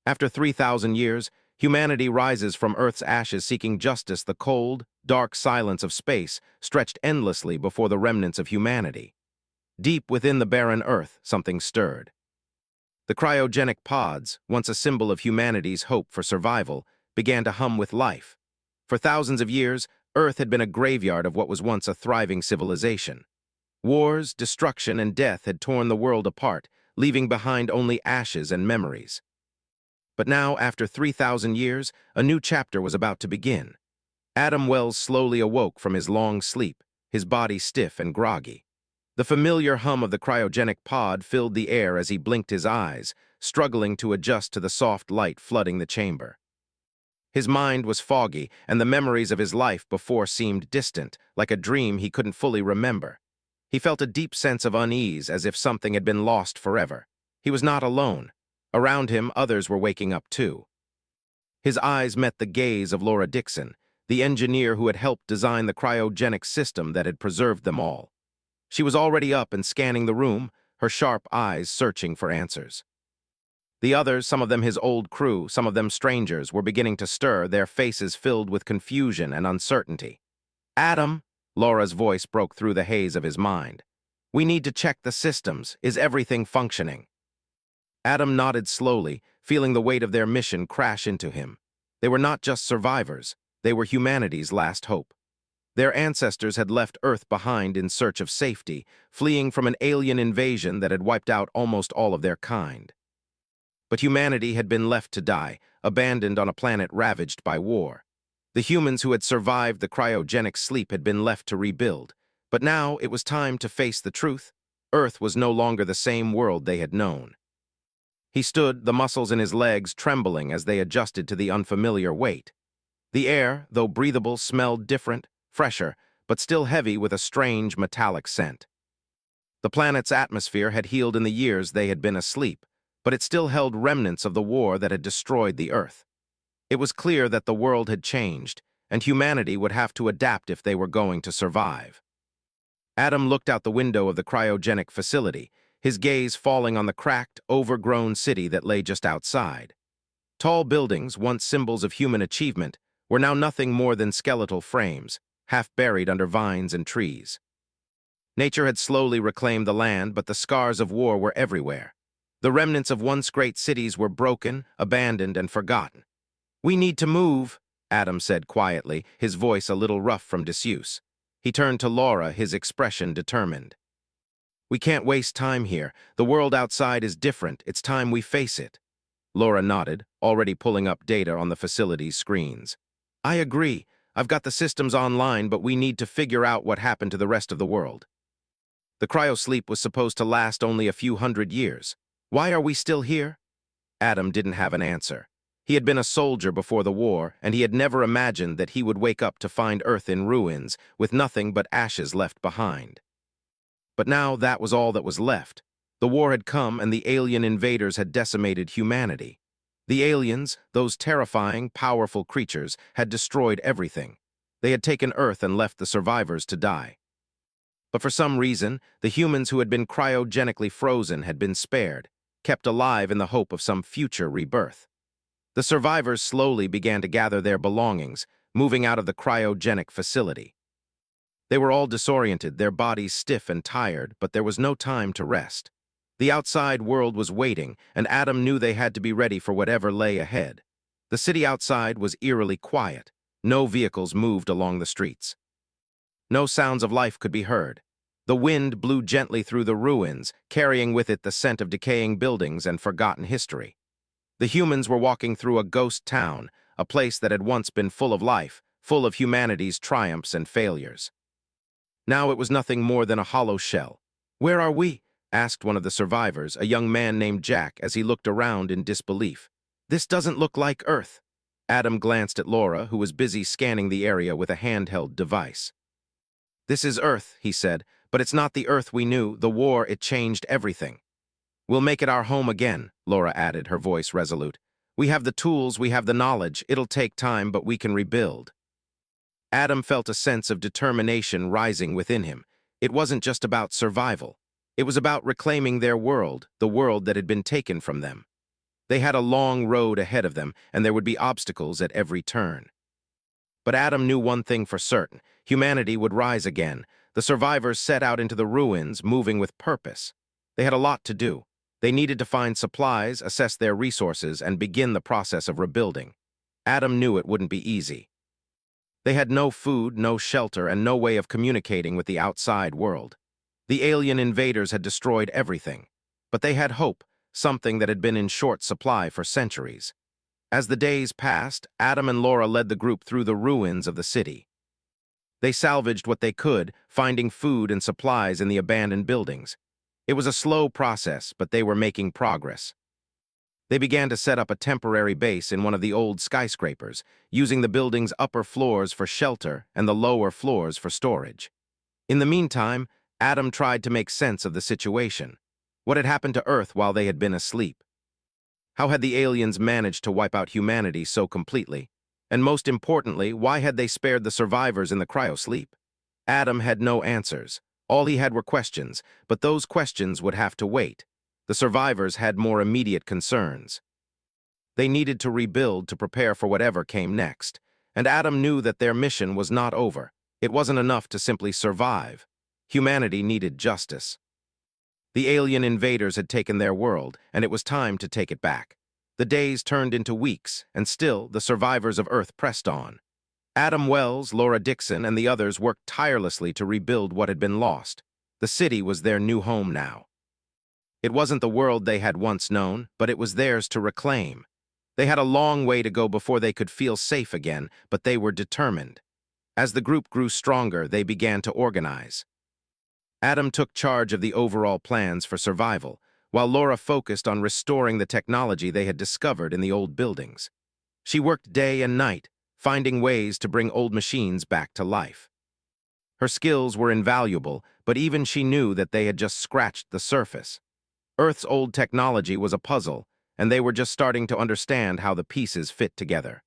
After 3,000 years, humanity rises from Earth's ashes seeking justice. The cold, dark silence of space stretched endlessly before the remnants of humanity. Deep within the barren Earth, something stirred. The cryogenic pods, once a symbol of humanity's hope for survival, began to hum with life. For thousands of years, Earth had been a graveyard of what was once a thriving civilization. Wars, destruction, and death had torn the world apart, leaving behind only ashes and memories. But now, after 3,000 years, a new chapter was about to begin. Adam Wells slowly awoke from his long sleep, his body stiff and groggy. The familiar hum of the cryogenic pod filled the air as he blinked his eyes, struggling to adjust to the soft light flooding the chamber. His mind was foggy, and the memories of his life before seemed distant, like a dream he couldn't fully remember. He felt a deep sense of unease, as if something had been lost forever. He was not alone. Around him, others were waking up too. His eyes met the gaze of Laura Dixon, the engineer who had helped design the cryogenic system that had preserved them all. She was already up and scanning the room, her sharp eyes searching for answers. The others, some of them his old crew, some of them strangers, were beginning to stir, their faces filled with confusion and uncertainty. "Adam," Laura's voice broke through the haze of his mind. "We need to check the systems. Is everything functioning?" Adam nodded slowly, feeling the weight of their mission crash into him. They were not just survivors, they were humanity's last hope. Their ancestors had left Earth behind in search of safety, fleeing from an alien invasion that had wiped out almost all of their kind. But humanity had been left to die, abandoned on a planet ravaged by war. The humans who had survived the cryogenic sleep had been left to rebuild. But now it was time to face the truth. Earth was no longer the same world they had known. He stood, the muscles in his legs trembling as they adjusted to the unfamiliar weight. The air, though breathable, smelled different, fresher, but still heavy with a strange metallic scent. The planet's atmosphere had healed in the years they had been asleep, but it still held remnants of the war that had destroyed the Earth. It was clear that the world had changed, and humanity would have to adapt if they were going to survive. Adam looked out the window of the cryogenic facility, his gaze falling on the cracked, overgrown city that lay just outside. Tall buildings, once symbols of human achievement, were now nothing more than skeletal frames, half buried under vines and trees. Nature had slowly reclaimed the land, but the scars of war were everywhere. The remnants of once great cities were broken, abandoned, and forgotten. "We need to move," Adam said quietly, his voice a little rough from disuse. He turned to Laura, his expression determined. "We can't waste time here. The world outside is different. It's time we face it." Laura nodded, already pulling up data on the facility's screens. "I agree. I've got the systems online, but we need to figure out what happened to the rest of the world." The cryosleep was supposed to last only a few hundred years. Why are we still here? Adam didn't have an answer. He had been a soldier before the war, and he had never imagined that he would wake up to find Earth in ruins, with nothing but ashes left behind. But now that was all that was left. The war had come, and the alien invaders had decimated humanity. The aliens, those terrifying, powerful creatures, had destroyed everything. They had taken Earth and left the survivors to die. But for some reason, the humans who had been cryogenically frozen had been spared, kept alive in the hope of some future rebirth. The survivors slowly began to gather their belongings, moving out of the cryogenic facility. They were all disoriented, their bodies stiff and tired, but there was no time to rest. The outside world was waiting, and Adam knew they had to be ready for whatever lay ahead. The city outside was eerily quiet. No vehicles moved along the streets. No sounds of life could be heard. The wind blew gently through the ruins, carrying with it the scent of decaying buildings and forgotten history. The humans were walking through a ghost town, a place that had once been full of life, full of humanity's triumphs and failures. Now it was nothing more than a hollow shell. "Where are we?" asked one of the survivors, a young man named Jack, as he looked around in disbelief. "This doesn't look like Earth." Adam glanced at Laura, who was busy scanning the area with a handheld device. "This is Earth," he said, "but it's not the Earth we knew. The war, it changed everything." "We'll make it our home again," Laura added, her voice resolute. "We have the tools, we have the knowledge. It'll take time, but we can rebuild." Adam felt a sense of determination rising within him. It wasn't just about survival. It was about reclaiming their world, the world that had been taken from them. They had a long road ahead of them, and there would be obstacles at every turn. But Adam knew one thing for certain: humanity would rise again. The survivors set out into the ruins, moving with purpose. They had a lot to do. They needed to find supplies, assess their resources, and begin the process of rebuilding. Adam knew it wouldn't be easy. They had no food, no shelter, and no way of communicating with the outside world. The alien invaders had destroyed everything. But they had hope, something that had been in short supply for centuries. As the days passed, Adam and Laura led the group through the ruins of the city. They salvaged what they could, finding food and supplies in the abandoned buildings. It was a slow process, but they were making progress. They began to set up a temporary base in one of the old skyscrapers, using the building's upper floors for shelter and the lower floors for storage. In the meantime, Adam tried to make sense of the situation. What had happened to Earth while they had been asleep? How had the aliens managed to wipe out humanity so completely? And most importantly, why had they spared the survivors in the cryosleep? Adam had no answers. All he had were questions, but those questions would have to wait. The survivors had more immediate concerns. They needed to rebuild to prepare for whatever came next, and Adam knew that their mission was not over. It wasn't enough to simply survive. Humanity needed justice. The alien invaders had taken their world, and it was time to take it back. The days turned into weeks, and still the survivors of Earth pressed on. Adam Wells, Laura Dixon, and the others worked tirelessly to rebuild what had been lost. The city was their new home now. It wasn't the world they had once known, but it was theirs to reclaim. They had a long way to go before they could feel safe again, but they were determined. As the group grew stronger, they began to organize. Adam took charge of the overall plans for survival, while Laura focused on restoring the technology they had discovered in the old buildings. She worked day and night, finding ways to bring old machines back to life. Her skills were invaluable, but even she knew that they had just scratched the surface. Earth's old technology was a puzzle, and they were just starting to understand how the pieces fit together.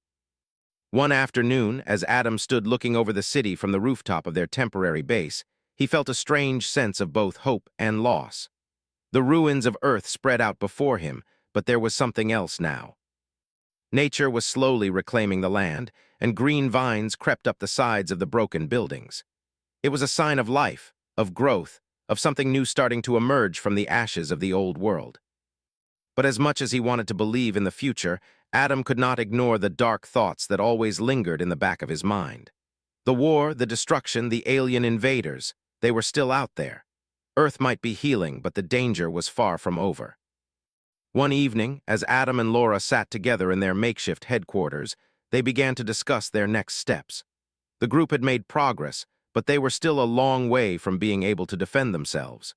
One afternoon, as Adam stood looking over the city from the rooftop of their temporary base, he felt a strange sense of both hope and loss. The ruins of Earth spread out before him, but there was something else now. Nature was slowly reclaiming the land, and green vines crept up the sides of the broken buildings. It was a sign of life, of growth, of something new starting to emerge from the ashes of the old world. But as much as he wanted to believe in the future, Adam could not ignore the dark thoughts that always lingered in the back of his mind. The war, the destruction, the alien invaders, they were still out there. Earth might be healing, but the danger was far from over. One evening, as Adam and Laura sat together in their makeshift headquarters, they began to discuss their next steps. The group had made progress, but they were still a long way from being able to defend themselves.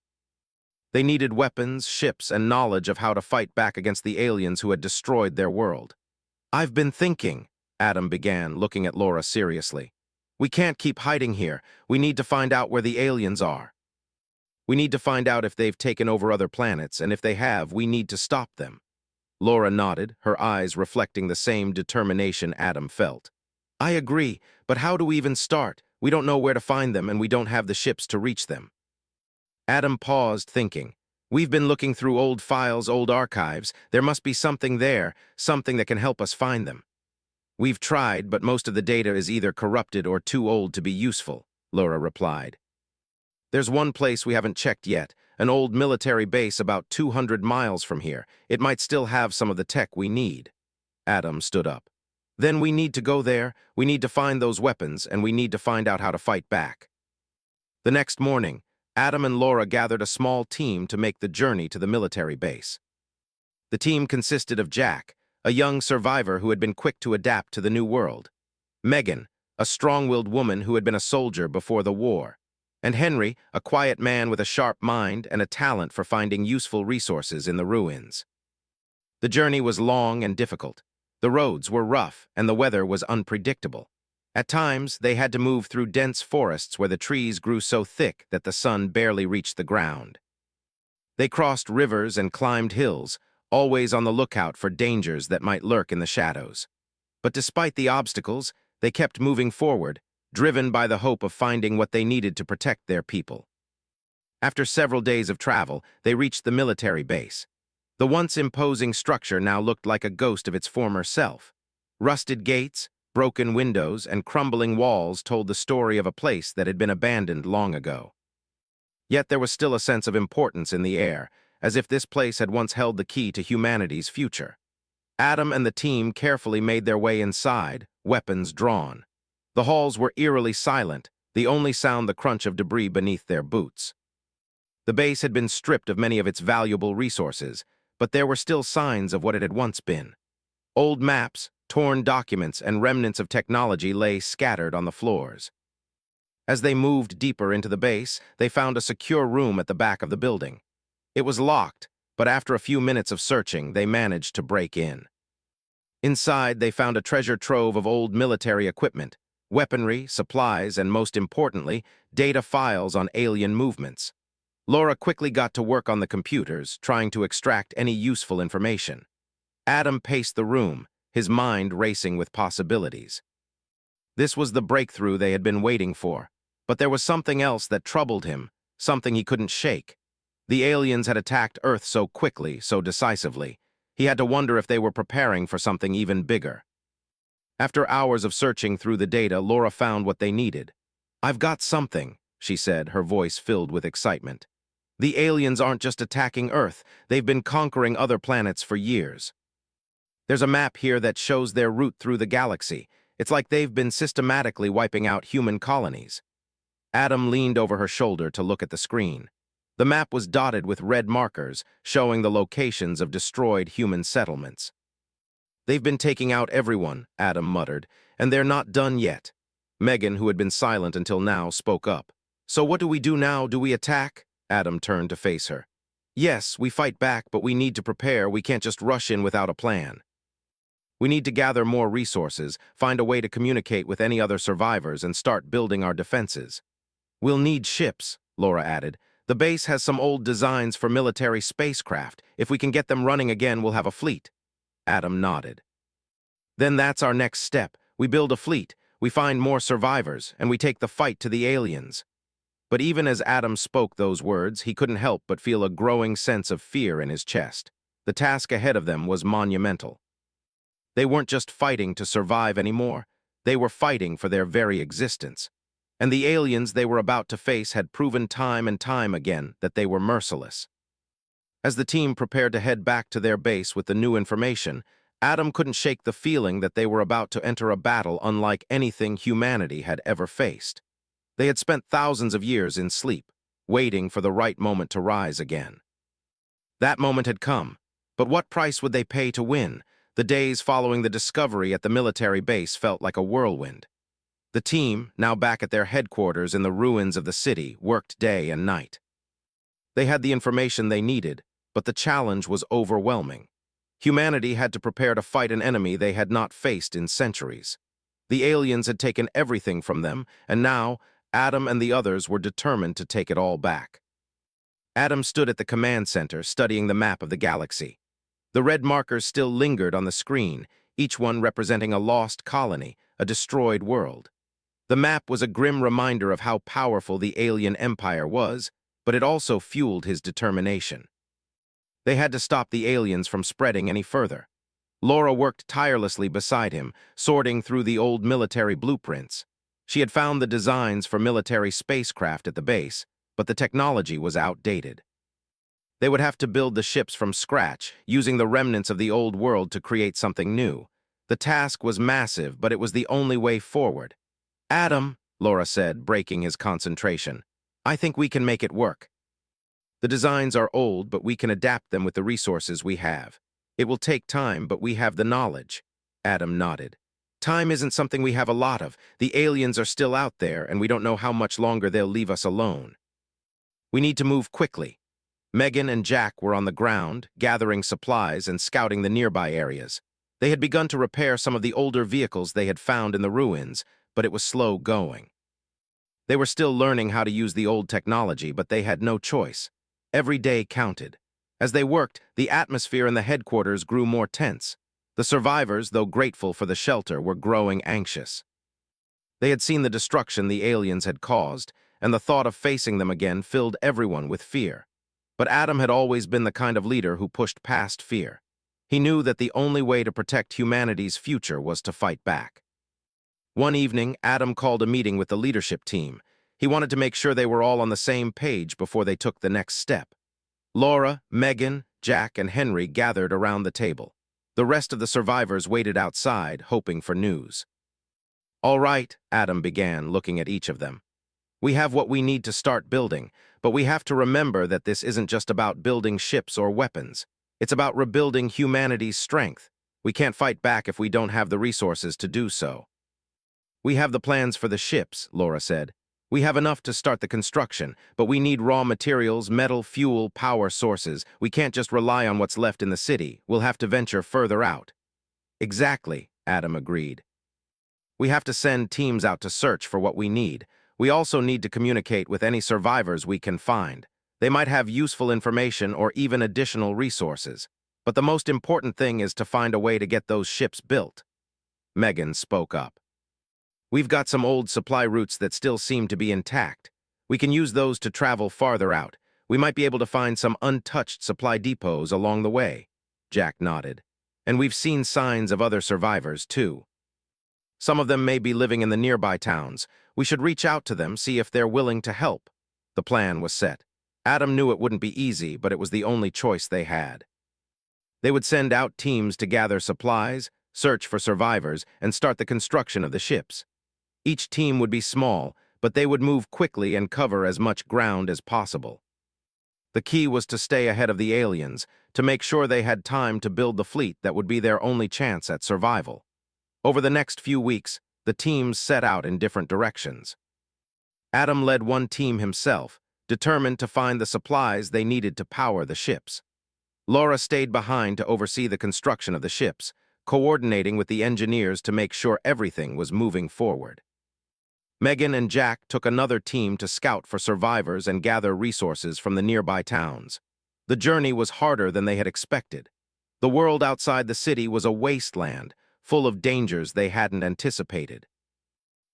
They needed weapons, ships, and knowledge of how to fight back against the aliens who had destroyed their world. "I've been thinking," Adam began, looking at Laura seriously. "We can't keep hiding here. We need to find out where the aliens are. We need to find out if they've taken over other planets, and if they have, we need to stop them." Laura nodded, her eyes reflecting the same determination Adam felt. "I agree, but how do we even start? We don't know where to find them, and we don't have the ships to reach them." Adam paused, thinking. "We've been looking through old files, old archives. There must be something there, something that can help us find them." "We've tried, but most of the data is either corrupted or too old to be useful," Laura replied. "There's one place we haven't checked yet, an old military base about 200 miles from here. It might still have some of the tech we need." Adam stood up. "Then we need to go there, we need to find those weapons, and we need to find out how to fight back." The next morning, Adam and Laura gathered a small team to make the journey to the military base. The team consisted of Jack, a young survivor who had been quick to adapt to the new world; Megan, a strong-willed woman who had been a soldier before the war; and Henry, a quiet man with a sharp mind and a talent for finding useful resources in the ruins. The journey was long and difficult. The roads were rough, and the weather was unpredictable. At times, they had to move through dense forests where the trees grew so thick that the sun barely reached the ground. They crossed rivers and climbed hills, always on the lookout for dangers that might lurk in the shadows. But despite the obstacles, they kept moving forward, driven by the hope of finding what they needed to protect their people. After several days of travel, they reached the military base. The once imposing structure now looked like a ghost of its former self. Rusted gates, broken windows, and crumbling walls told the story of a place that had been abandoned long ago. Yet there was still a sense of importance in the air, as if this place had once held the key to humanity's future. Adam and the team carefully made their way inside, weapons drawn. The halls were eerily silent, the only sound the crunch of debris beneath their boots. The base had been stripped of many of its valuable resources, but there were still signs of what it had once been. Old maps, torn documents, and remnants of technology lay scattered on the floors. As they moved deeper into the base, they found a secure room at the back of the building. It was locked, but after a few minutes of searching, they managed to break in. Inside, they found a treasure trove of old military equipment, weaponry, supplies, and most importantly, data files on alien movements. Laura quickly got to work on the computers, trying to extract any useful information. Adam paced the room, his mind racing with possibilities. This was the breakthrough they had been waiting for, but there was something else that troubled him, something he couldn't shake. The aliens had attacked Earth so quickly, so decisively. He had to wonder if they were preparing for something even bigger. After hours of searching through the data, Laura found what they needed. "I've got something," she said, her voice filled with excitement. "The aliens aren't just attacking Earth, they've been conquering other planets for years. There's a map here that shows their route through the galaxy. It's like they've been systematically wiping out human colonies." Adam leaned over her shoulder to look at the screen. The map was dotted with red markers, showing the locations of destroyed human settlements. "They've been taking out everyone," Adam muttered, "and they're not done yet." Megan, who had been silent until now, spoke up. "So what do we do now? Do we attack?" Adam turned to face her. "Yes, we fight back, but we need to prepare. We can't just rush in without a plan. We need to gather more resources, find a way to communicate with any other survivors, and start building our defenses." "We'll need ships," Laura added. "The base has some old designs for military spacecraft. If we can get them running again, we'll have a fleet." Adam nodded. "Then that's our next step. We build a fleet, we find more survivors, and we take the fight to the aliens." But even as Adam spoke those words, he couldn't help but feel a growing sense of fear in his chest. The task ahead of them was monumental. They weren't just fighting to survive anymore. They were fighting for their very existence. And the aliens they were about to face had proven time and time again that they were merciless. As the team prepared to head back to their base with the new information, Adam couldn't shake the feeling that they were about to enter a battle unlike anything humanity had ever faced. They had spent thousands of years in sleep, waiting for the right moment to rise again. That moment had come, but what price would they pay to win? The days following the discovery at the military base felt like a whirlwind. The team, now back at their headquarters in the ruins of the city, worked day and night. They had the information they needed, but the challenge was overwhelming. Humanity had to prepare to fight an enemy they had not faced in centuries. The aliens had taken everything from them, and now Adam and the others were determined to take it all back. Adam stood at the command center, studying the map of the galaxy. The red markers still lingered on the screen, each one representing a lost colony, a destroyed world. The map was a grim reminder of how powerful the alien empire was, but it also fueled his determination. They had to stop the aliens from spreading any further. Laura worked tirelessly beside him, sorting through the old military blueprints. She had found the designs for military spacecraft at the base, but the technology was outdated. They would have to build the ships from scratch, using the remnants of the old world to create something new. The task was massive, but it was the only way forward. "Adam," Laura said, breaking his concentration, "I think we can make it work. The designs are old, but we can adapt them with the resources we have. It will take time, but we have the knowledge." Adam nodded. "Time isn't something we have a lot of. The aliens are still out there, and we don't know how much longer they'll leave us alone. We need to move quickly." Megan and Jack were on the ground, gathering supplies and scouting the nearby areas. They had begun to repair some of the older vehicles they had found in the ruins, but it was slow going. They were still learning how to use the old technology, but they had no choice. Every day counted. As they worked, the atmosphere in the headquarters grew more tense. The survivors, though grateful for the shelter, were growing anxious. They had seen the destruction the aliens had caused, and the thought of facing them again filled everyone with fear. But Adam had always been the kind of leader who pushed past fear. He knew that the only way to protect humanity's future was to fight back. One evening, Adam called a meeting with the leadership team. He wanted to make sure they were all on the same page before they took the next step. Laura, Megan, Jack, and Henry gathered around the table. The rest of the survivors waited outside, hoping for news. "All right," Adam began, looking at each of them. "We have what we need to start building, but we have to remember that this isn't just about building ships or weapons. It's about rebuilding humanity's strength. We can't fight back if we don't have the resources to do so." "We have the plans for the ships," Laura said. "We have enough to start the construction, but we need raw materials, metal, fuel, power sources. We can't just rely on what's left in the city. We'll have to venture further out." "Exactly," Adam agreed. "We have to send teams out to search for what we need. We also need to communicate with any survivors we can find. They might have useful information or even additional resources. But the most important thing is to find a way to get those ships built." Megan spoke up. "We've got some old supply routes that still seem to be intact. We can use those to travel farther out. We might be able to find some untouched supply depots along the way." Jack nodded. "And we've seen signs of other survivors, too. Some of them may be living in the nearby towns. We should reach out to them, see if they're willing to help." The plan was set. Adam knew it wouldn't be easy, but it was the only choice they had. They would send out teams to gather supplies, search for survivors, and start the construction of the ships. Each team would be small, but they would move quickly and cover as much ground as possible. The key was to stay ahead of the aliens, to make sure they had time to build the fleet that would be their only chance at survival. Over the next few weeks, the teams set out in different directions. Adam led one team himself, determined to find the supplies they needed to power the ships. Laura stayed behind to oversee the construction of the ships, coordinating with the engineers to make sure everything was moving forward. Megan and Jack took another team to scout for survivors and gather resources from the nearby towns. The journey was harder than they had expected. The world outside the city was a wasteland, full of dangers they hadn't anticipated.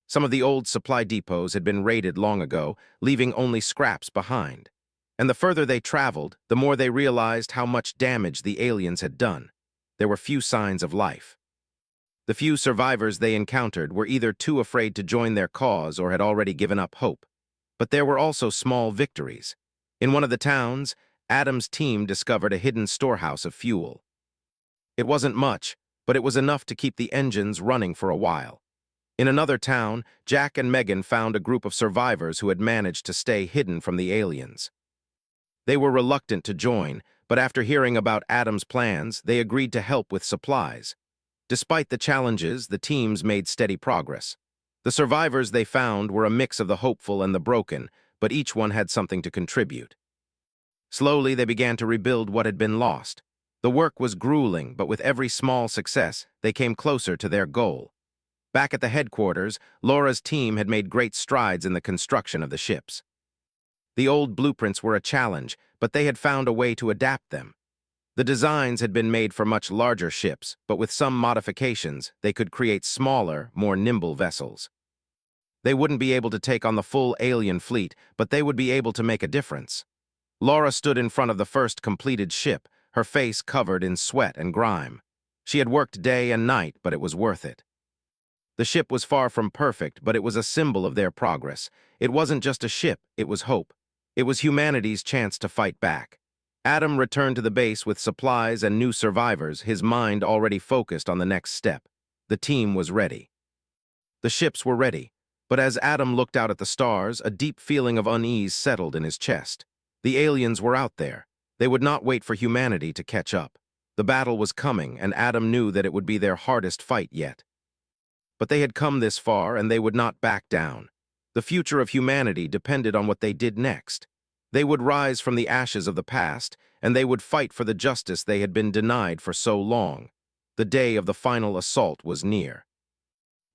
Some of the old supply depots had been raided long ago, leaving only scraps behind. And the further they traveled, the more they realized how much damage the aliens had done. There were few signs of life. The few survivors they encountered were either too afraid to join their cause or had already given up hope. But there were also small victories. In one of the towns, Adam's team discovered a hidden storehouse of fuel. It wasn't much, but it was enough to keep the engines running for a while. In another town, Jack and Megan found a group of survivors who had managed to stay hidden from the aliens. They were reluctant to join, but after hearing about Adam's plans, they agreed to help with supplies. Despite the challenges, the teams made steady progress. The survivors they found were a mix of the hopeful and the broken, but each one had something to contribute. Slowly, they began to rebuild what had been lost. The work was grueling, but with every small success, they came closer to their goal. Back at the headquarters, Laura's team had made great strides in the construction of the ships. The old blueprints were a challenge, but they had found a way to adapt them. The designs had been made for much larger ships, but with some modifications, they could create smaller, more nimble vessels. They wouldn't be able to take on the full alien fleet, but they would be able to make a difference. Laura stood in front of the first completed ship, her face covered in sweat and grime. She had worked day and night, but it was worth it. The ship was far from perfect, but it was a symbol of their progress. It wasn't just a ship, it was hope. It was humanity's chance to fight back. Adam returned to the base with supplies and new survivors, his mind already focused on the next step. The team was ready. The ships were ready, but as Adam looked out at the stars, a deep feeling of unease settled in his chest. The aliens were out there. They would not wait for humanity to catch up. The battle was coming, and Adam knew that it would be their hardest fight yet. But they had come this far, and they would not back down. The future of humanity depended on what they did next. They would rise from the ashes of the past, and they would fight for the justice they had been denied for so long. The day of the final assault was near.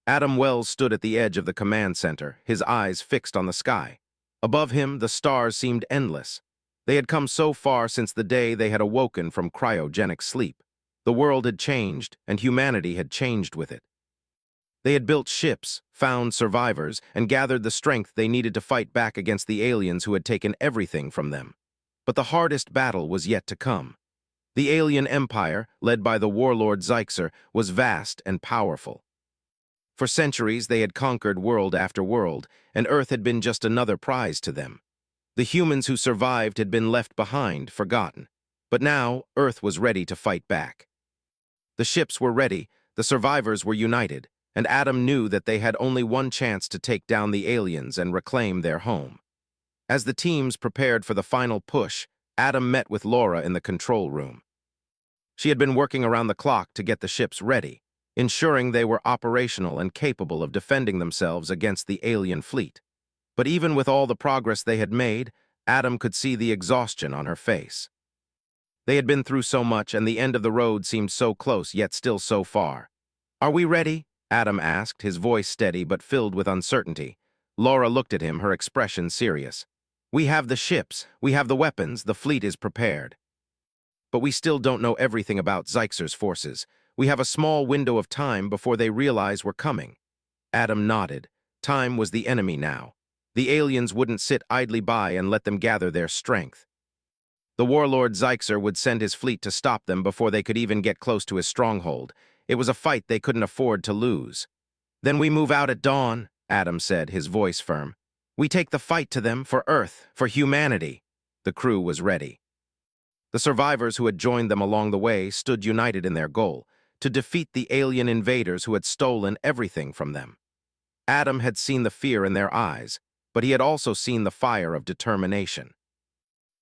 Adam Wells stood at the edge of the command center, his eyes fixed on the sky. Above him, the stars seemed endless. They had come so far since the day they had awoken from cryogenic sleep. The world had changed, and humanity had changed with it. They had built ships, found survivors, and gathered the strength they needed to fight back against the aliens who had taken everything from them. But the hardest battle was yet to come. The alien empire, led by the warlord Zyxer, was vast and powerful. For centuries, they had conquered world after world, and Earth had been just another prize to them. The humans who survived had been left behind, forgotten. But now, Earth was ready to fight back. The ships were ready, the survivors were united, and Adam knew that they had only one chance to take down the aliens and reclaim their home. As the teams prepared for the final push, Adam met with Laura in the control room. She had been working around the clock to get the ships ready, ensuring they were operational and capable of defending themselves against the alien fleet. But even with all the progress they had made, Adam could see the exhaustion on her face. They had been through so much, and the end of the road seemed so close, yet still so far. "Are we ready?" Adam asked, his voice steady but filled with uncertainty. Laura looked at him, her expression serious. "We have the ships, we have the weapons, the fleet is prepared. But we still don't know everything about Zyxer's forces. We have a small window of time before they realize we're coming." Adam nodded. Time was the enemy now. The aliens wouldn't sit idly by and let them gather their strength. The warlord Zyxer would send his fleet to stop them before they could even get close to his stronghold. It was a fight they couldn't afford to lose. "Then we move out at dawn," Adam said, his voice firm. "We take the fight to them for Earth, for humanity." The crew was ready. The survivors who had joined them along the way stood united in their goal, to defeat the alien invaders who had stolen everything from them. Adam had seen the fear in their eyes, but he had also seen the fire of determination.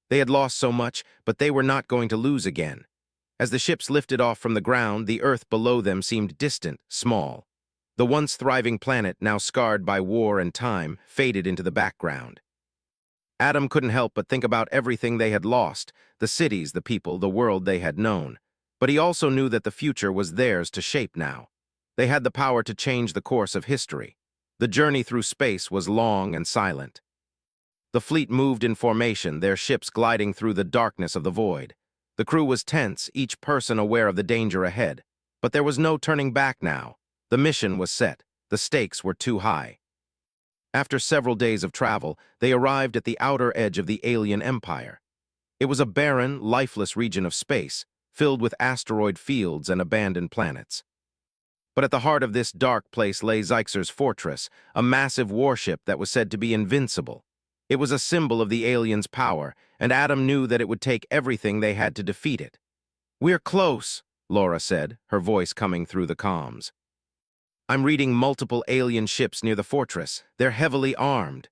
They had lost so much, but they were not going to lose again. As the ships lifted off from the ground, the Earth below them seemed distant, small. The once thriving planet, now scarred by war and time, faded into the background. Adam couldn't help but think about everything they had lost, the cities, the people, the world they had known. But he also knew that the future was theirs to shape now. They had the power to change the course of history. The journey through space was long and silent. The fleet moved in formation, their ships gliding through the darkness of the void. The crew was tense, each person aware of the danger ahead. But there was no turning back now. The mission was set. The stakes were too high. After several days of travel, they arrived at the outer edge of the alien empire. It was a barren, lifeless region of space, filled with asteroid fields and abandoned planets. But at the heart of this dark place lay Zyxer's fortress, a massive warship that was said to be invincible. It was a symbol of the aliens' power, and Adam knew that it would take everything they had to defeat it. "We're close," Laura said, her voice coming through the comms. "I'm reading multiple alien ships near the fortress. They're heavily armed."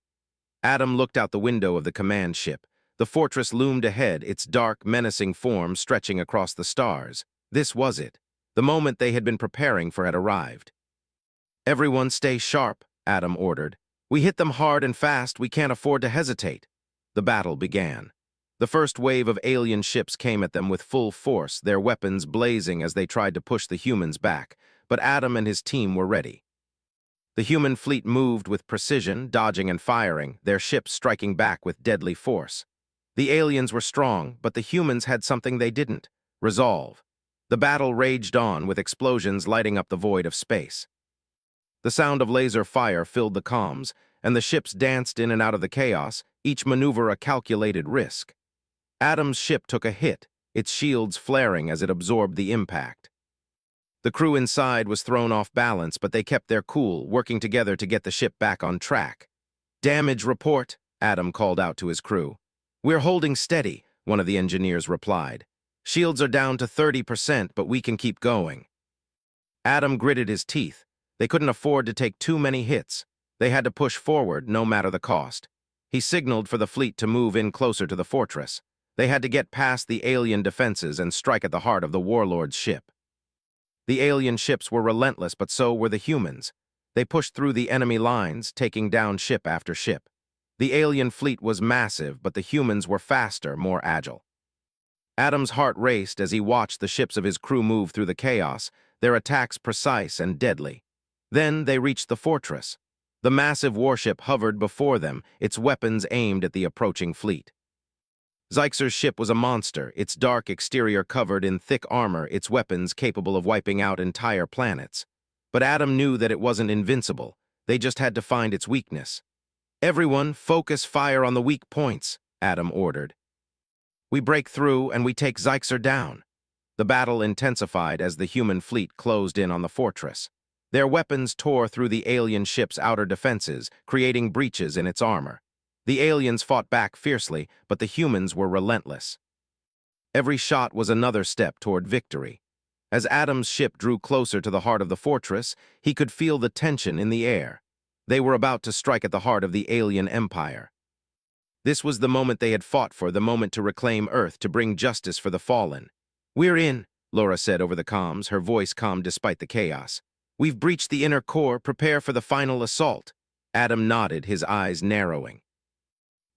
Adam looked out the window of the command ship. The fortress loomed ahead, its dark, menacing form stretching across the stars. This was it. The moment they had been preparing for had arrived. "Everyone stay sharp," Adam ordered. "We hit them hard and fast, we can't afford to hesitate." The battle began. The first wave of alien ships came at them with full force, their weapons blazing as they tried to push the humans back. But Adam and his team were ready. The human fleet moved with precision, dodging and firing, their ships striking back with deadly force. The aliens were strong, but the humans had something they didn't: resolve. The battle raged on, with explosions lighting up the void of space. The sound of laser fire filled the comms, and the ships danced in and out of the chaos, each maneuver a calculated risk. Adam's ship took a hit, its shields flaring as it absorbed the impact. The crew inside was thrown off balance, but they kept their cool, working together to get the ship back on track. "Damage report," Adam called out to his crew. "We're holding steady," one of the engineers replied. "Shields are down to 30%, but we can keep going." Adam gritted his teeth. They couldn't afford to take too many hits. They had to push forward, no matter the cost. He signaled for the fleet to move in closer to the fortress. They had to get past the alien defenses and strike at the heart of the warlord's ship. The alien ships were relentless, but so were the humans. They pushed through the enemy lines, taking down ship after ship. The alien fleet was massive, but the humans were faster, more agile. Adam's heart raced as he watched the ships of his crew move through the chaos, their attacks precise and deadly. Then they reached the fortress. The massive warship hovered before them, its weapons aimed at the approaching fleet. Zyxer's ship was a monster, its dark exterior covered in thick armor, its weapons capable of wiping out entire planets. But Adam knew that it wasn't invincible. They just had to find its weakness. "Everyone, focus fire on the weak points," Adam ordered. We break through and we take Zyxer down. The battle intensified as the human fleet closed in on the fortress. Their weapons tore through the alien ship's outer defenses, creating breaches in its armor. The aliens fought back fiercely, but the humans were relentless. Every shot was another step toward victory. As Adam's ship drew closer to the heart of the fortress, he could feel the tension in the air. They were about to strike at the heart of the alien empire. This was the moment they had fought for, the moment to reclaim Earth, to bring justice for the fallen. "We're in," Laura said over the comms, her voice calm despite the chaos. "We've breached the inner core, prepare for the final assault." Adam nodded, his eyes narrowing.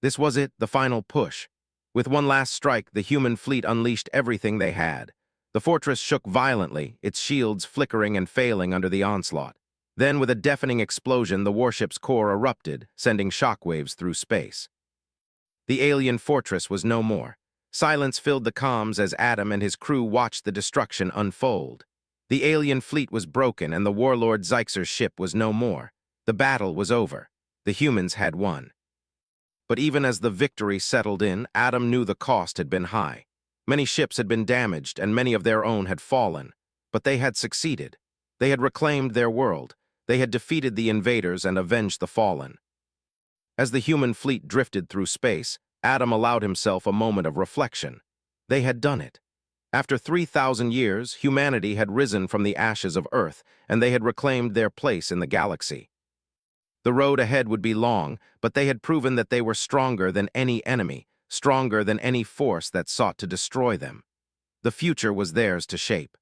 This was it, the final push. With one last strike, the human fleet unleashed everything they had. The fortress shook violently, its shields flickering and failing under the onslaught. Then, with a deafening explosion, the warship's core erupted, sending shockwaves through space. The alien fortress was no more. Silence filled the comms as Adam and his crew watched the destruction unfold. The alien fleet was broken and the warlord Zyxer's ship was no more. The battle was over. The humans had won. But even as the victory settled in, Adam knew the cost had been high. Many ships had been damaged and many of their own had fallen. But they had succeeded. They had reclaimed their world. They had defeated the invaders and avenged the fallen. As the human fleet drifted through space, Adam allowed himself a moment of reflection. They had done it. After 3,000 years, humanity had risen from the ashes of Earth, and they had reclaimed their place in the galaxy. The road ahead would be long, but they had proven that they were stronger than any enemy, stronger than any force that sought to destroy them. The future was theirs to shape.